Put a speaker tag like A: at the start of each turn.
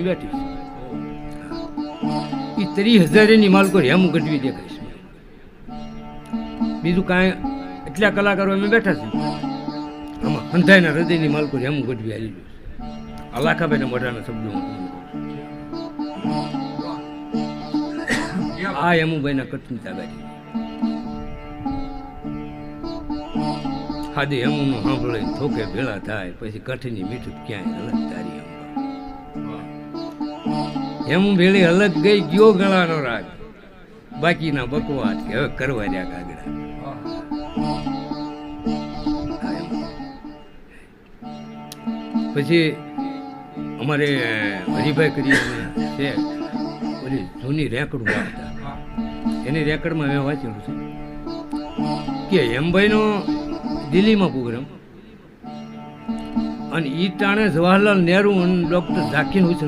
A: બેઠી એ 30,000 ની માલકો હેમું ગઢવી દેખાઈશ. બીજું કાંઈ એટલા કલાકારો અમે બેઠા છે આમાં હંધાઈના હૃદયની માલકો હેમું ગઢવી આવી ગયું. અલાખાભાઈના મોઢાના શબ્દોમાં આ હેમુભાઈના કચ્છની તાગારી હાદે હેમુનું સાંભળે થોકે ભેળા થાય પછી કઠની મીઠું ક્યાંય અલગ તારી હેમુ ભેળી અલગ ગઈ ગયો ગળાનો રાગ બાકીના બકવાસ કે હવે કરવા રહ્યા કાગડા. પછી અમારે હરિભાઈ કરીને છે ઓલી જૂની રેકડ વાંચતા એની રેકડમાં મેં વાંચેલું છે કે હેમભાઈનો દિલ્હીમાં પ્રોગ્રામ અને ઈ ટાણે જવાહરલાલ નહેરુ અને ડૉક્ટર ઝાકીર હુસેન